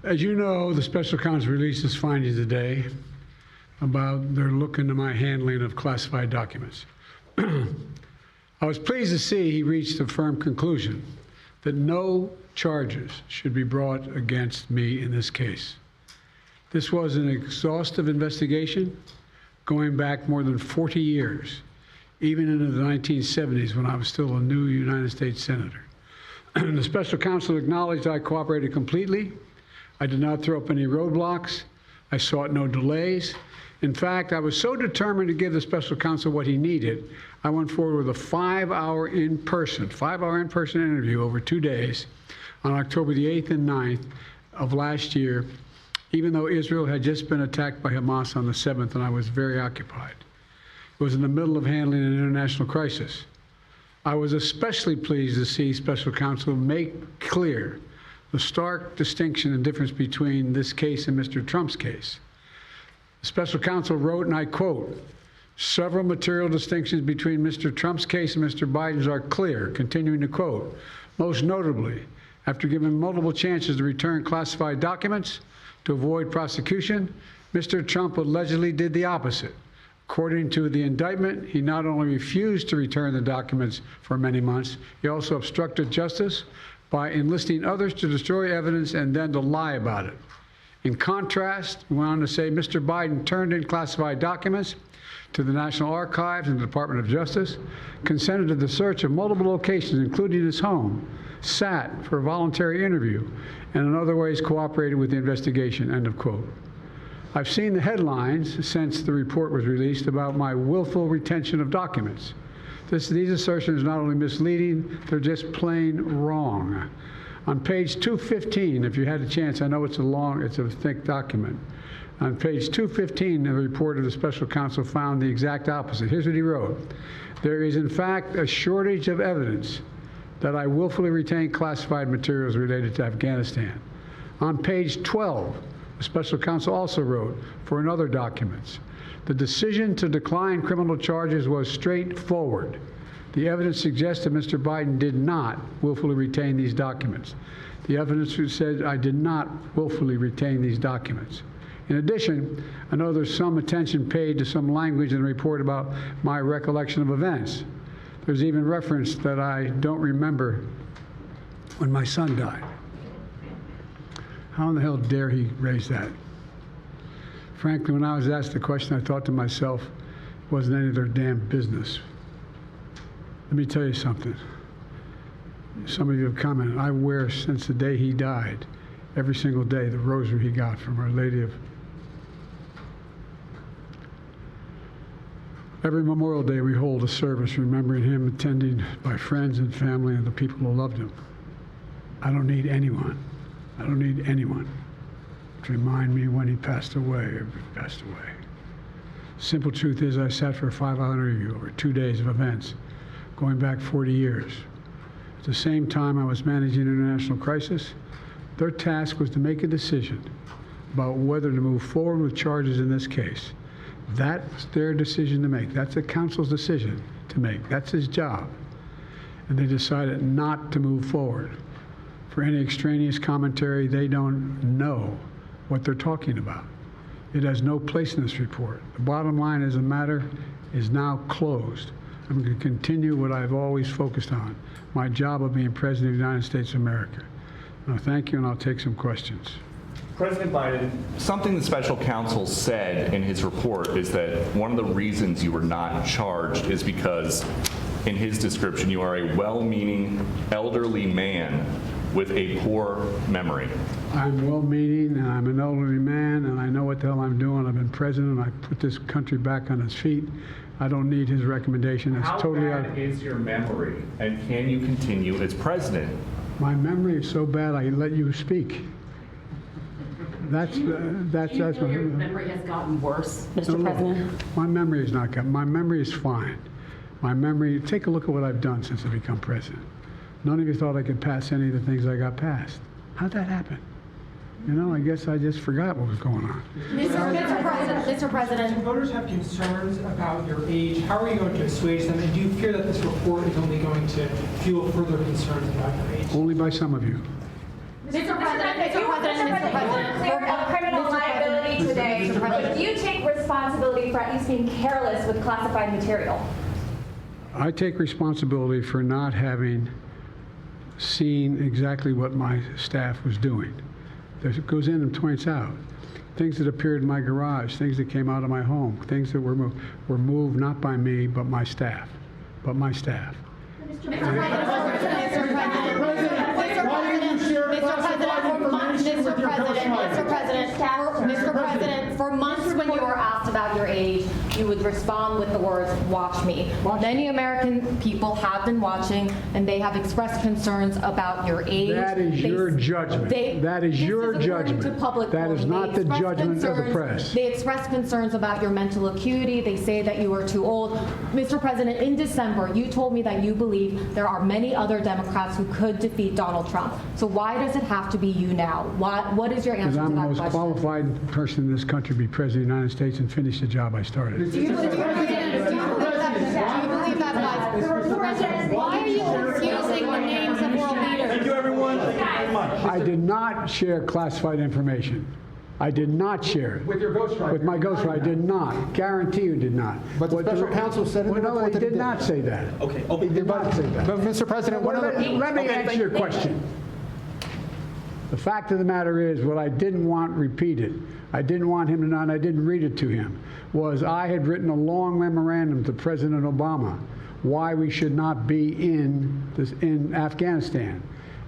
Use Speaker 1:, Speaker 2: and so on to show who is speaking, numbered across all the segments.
Speaker 1: As you know, the special counsel released his findings today about their look into my handling of classified documents. I was pleased to see he reached a firm conclusion that no charges should be brought against me in this case. This was an exhaustive investigation going back more than 40 years, even into the 1970s when I was still a new United States Senator. The special counsel acknowledged I cooperated completely. I did not throw up any roadblocks. I sought no delays. In fact, I was so determined to give the special counsel what he needed, I went forward with a 5-hour in-person interview over 2 days on October the 8th and 9th of last year, even though Israel had just been attacked by Hamas on the 7th and I was very occupied. It was in the middle of handling an international crisis. I was especially pleased to see special counsel make clear the stark distinction and difference between this case and Mr. Trump's case. The special counsel wrote, and I quote, "Several material distinctions between Mr. Trump's case and Mr. Biden's are clear," continuing to quote, "Most notably, after given multiple chances to return classified documents to avoid prosecution, Mr. Trump allegedly did the opposite. According to the indictment, he not only refused to return the documents for many months, he also obstructed justice by enlisting others to destroy evidence and then to lie about it. In contrast, we went on to say Mr. Biden turned in classified documents to the National Archives and the Department of Justice, consented to the search of multiple locations, including his home, sat for a voluntary interview, and in other ways cooperated with the investigation," end of quote. I've seen the headlines since the report was released about my willful retention of documents. These assertions are not only misleading, they're just plain wrong. On page 215, if you had a chance, I know it's a thick document. On page 215, the report of the special counsel found the exact opposite. Here's what he wrote. "There is, in fact, a shortage of evidence that I willfully retained classified materials related to Afghanistan." On page 12, the special counsel also wrote, for another documents, "The decision to decline criminal charges was straightforward. The evidence suggests that Mr. Biden did not willfully retain these documents. The evidence said I did not willfully retain these documents. In addition, I know there's some attention paid to some language in the report about my recollection of events. There's even reference that I don't remember when my son died. How in the hell dare he raise that? Frankly, when I was asked the question, I thought to myself, it wasn't any of their damn business. Let me tell you something. Some of you have commented, I wear since the day he died, every single day, the rosary he got from Our Lady of... Every Memorial Day we hold a service remembering him, attended by friends and family and the people who loved him. I don't need anyone to remind me when he passed away or if he passed away. Simple truth is I sat for a 5-hour interview over 2 days of events going back 40 years. At the same time I was managing an international crisis, their task was to make a decision about whether to move forward with charges in this case. That's their decision to make. That's the counsel's decision to make. That's his job. And they decided not to move forward. For any extraneous commentary, they don't know what they're talking about. It has no place in this report. The bottom line is the matter is now closed. I'm going to continue what I've always focused on, my job of being President of the United States of America. Thank you, and I'll take some questions.
Speaker 2: President Biden, something the special counsel said in his report is that one of the reasons you were not charged is because, in his description, you are a well-meaning elderly man with a poor memory.
Speaker 1: I'm well-meaning, and I'm an elderly man, and I know what the hell I'm doing. I've been president, and I put this country back on its feet. I don't need his recommendation. It's totally
Speaker 2: How bad is your memory, and can you continue as president?
Speaker 1: My memory is so bad I let you speak. That's
Speaker 3: your memory has gotten worse, Mr. President?
Speaker 1: My memory is not gotten. My memory is fine. My memory. Take a look at what I've done since I've become president. None of you thought I could pass any of the things I got passed. How'd that happen? You know, I guess I just forgot what was going on.
Speaker 4: Mr. President. Voters have concerns about your age. How are you going to assuage them? And do you fear that this report is only going to fuel further concerns about your age?
Speaker 1: Only by some of you.
Speaker 4: Mr. President,
Speaker 5: clear of criminal liability today, but do you take responsibility for at least being careless with classified material?
Speaker 1: I take responsibility for not having seen exactly what my staff was doing. It goes in and points out things that appeared in my garage, things that came out of my home, things that were moved not by me, but my staff.
Speaker 3: Mr. President, for months when you were asked about your age, you would respond with the words, "Watch me." Many American people have been watching, and they have expressed concerns about your age.
Speaker 1: That is your judgment. That is your judgment. That is not the judgment of the press.
Speaker 3: They express concerns about your mental acuity. They say that you are too old. Mr. President, in December, you told me that you believe there are many other Democrats who could defeat Donald Trump. So why does it have to be you now? What is your answer
Speaker 1: Because
Speaker 3: to
Speaker 1: I'm the
Speaker 3: that
Speaker 1: most
Speaker 3: question?
Speaker 1: qualified person in this country to be President of the United States and finish the job I started.
Speaker 3: Do you believe that? Why are you confusing the names of world leaders?
Speaker 6: Thank you, everyone. Thank you very much.
Speaker 1: I did not share classified information. I did not share it.
Speaker 7: With your ghostwriter.
Speaker 1: With my ghostwriter, I did not. Guarantee you did not.
Speaker 7: But the
Speaker 1: What
Speaker 7: special counsel said in the
Speaker 1: Well, no,
Speaker 7: report
Speaker 1: he
Speaker 7: that he
Speaker 1: did not
Speaker 7: did.
Speaker 1: say that.
Speaker 6: Okay.
Speaker 1: He did not say that.
Speaker 7: But Mr. President, one of the...
Speaker 1: Let me answer your question. The fact of the matter is, what I didn't want repeated, I didn't want him to know, and I didn't read it to him, was I had written a long memorandum to President Obama why we should not be in Afghanistan.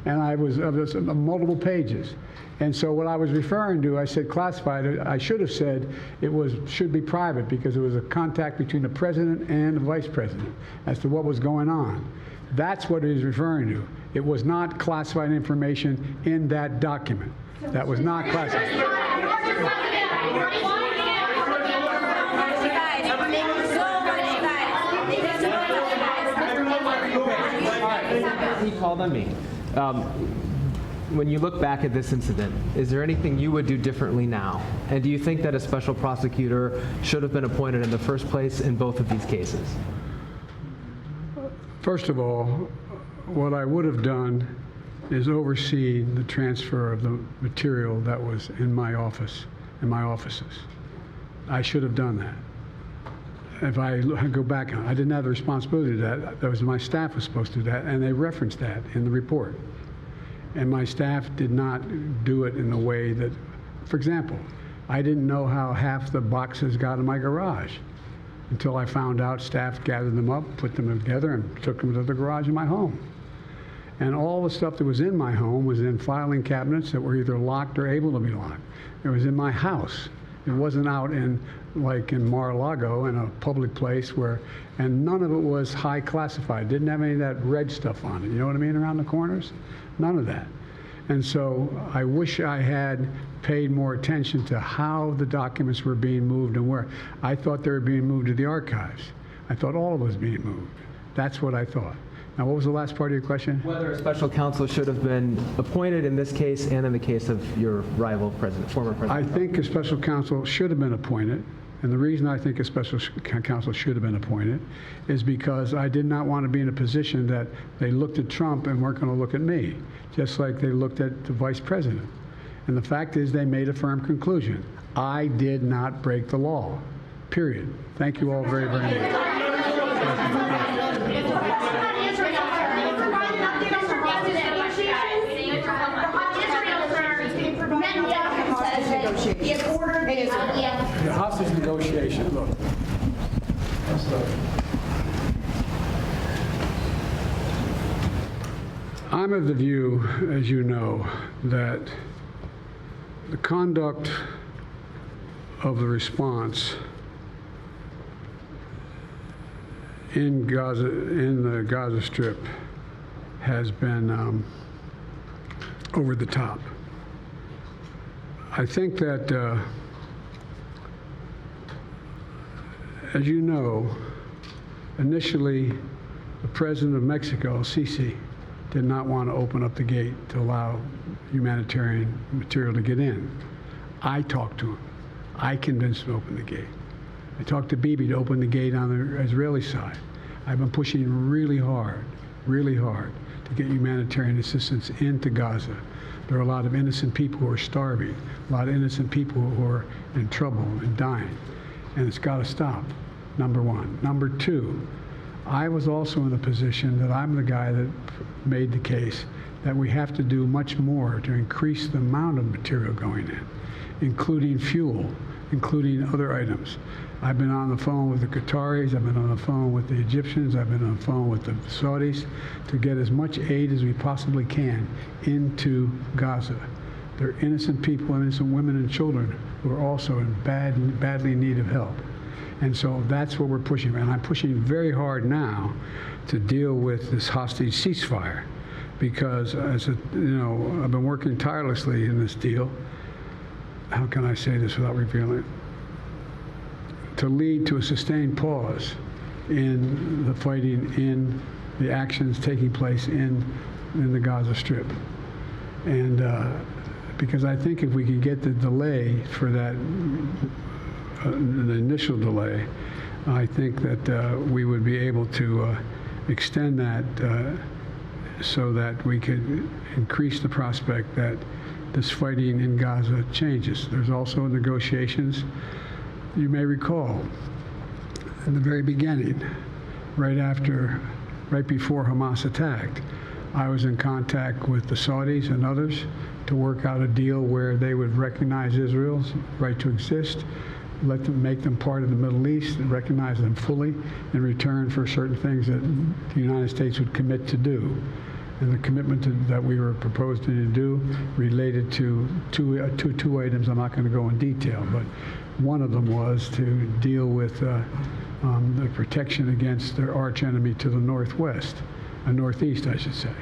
Speaker 1: And I was multiple pages. And so what I was referring to, I said classified. I should have said should be private because it was a contact between the president and the vice president as to what was going on. That's what he was referring to. It was not classified information in that document. That was not classified.
Speaker 8: He called on me. When you look back at this incident, is there anything you would do differently now? And do you think that a special prosecutor should have been appointed in the first place in both of these cases?
Speaker 1: First of all, what I would have done is oversee the transfer of the material that was in my office, in my offices. I should have done that. If I go back, I didn't have the responsibility to do that. That was my staff was supposed to do that, and they referenced that in the report. And my staff did not do it in the way that, for example, I didn't know how half the boxes got in my garage until I found out staff gathered them up, put them together, and took them to the garage in my home. And all the stuff that was in my home was in filing cabinets that were either locked or able to be locked. It was in my house. It wasn't out like in Mar-a-Lago in a public place and none of it was high classified. Didn't have any of that red stuff on it. You know what I mean? Around the corners? None of that. And so I wish I had paid more attention to how the documents were being moved and where. I thought they were being moved to the archives. I thought all of it was being moved. That's what I thought. Now, what was the last part of your question?
Speaker 8: Whether a special counsel should have been appointed in this case and in the case of your rival president, former president.
Speaker 1: I think a special counsel should have been appointed. And the reason I think a special counsel should have been appointed is because I did not want to be in a position that they looked at Trump and weren't going to look at me, just like they looked at the vice president. And the fact is they made a firm conclusion. I did not break the law, period. Thank you all very, very much. The hostage negotiation, look. I'm of the view, as you know, that the conduct of the response in Gaza, in the Gaza Strip, has been over the top. I think that, as you know, initially, the president of Mexico, Sisi, did not want to open up the gate to allow humanitarian material to get in. I talked to him. I convinced him to open the gate. I talked to Bibi to open the gate on the Israeli side. I've been pushing really hard to to get humanitarian assistance into Gaza. There are a lot of innocent people who are starving, a lot of innocent people who are in trouble and dying, and it's got to stop, number one. Number two, I was also in a position that I'm the guy that made the case that we have to do much more to increase the amount of material going in, including fuel, including other items. I've been on the phone with the Qataris, I've been on the phone with the Egyptians, I've been on the phone with the Saudis to get as much aid as we possibly can into Gaza. There are innocent people, innocent women and children who are also in badly in need of help. And so that's what we're pushing. And I'm pushing very hard now to deal with this hostage ceasefire because, I've been working tirelessly in this deal. How can I say this without revealing it? To lead to a sustained pause in the fighting, in the actions taking place in the Gaza Strip. And because I think if we could get the delay for that, the initial delay, I think that we would be able to extend that so that we could increase the prospect that this fighting in Gaza changes. There's also negotiations. You may recall, in the very beginning, right before Hamas attacked, I was in contact with the Saudis and others to work out a deal where they would recognize Israel's right to exist, make them part of the Middle East, and recognize them fully in return for certain things that the United States would commit to do. And the commitment that we were proposing to do related to two items. I'm not going to go in detail, but one of them was to deal with the protection against their arch enemy to the northwest, northeast, I should say.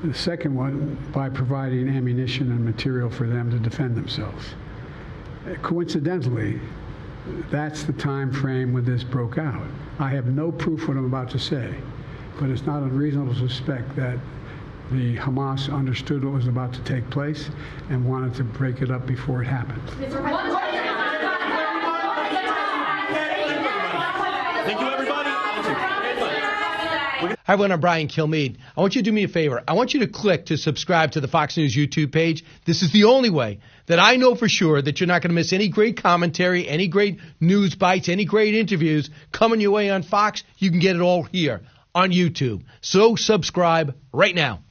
Speaker 1: The second one, by providing ammunition and material for them to defend themselves. Coincidentally, that's the time frame when this broke out. I have no proof what I'm about to say, but it's not unreasonable to suspect that the Hamas understood what was about to take place and wanted to break it up before it happened.
Speaker 5: Mr. President.
Speaker 6: Thank you, everybody.
Speaker 9: Hi, everyone. I'm Brian Kilmeade. I want you to do me a favor. I want you to click to subscribe to the Fox News YouTube page. This is the only way that I know for sure that you're not going to miss any great commentary, any great news bites, any great interviews coming your way on Fox. You can get it all here on YouTube. So subscribe right now.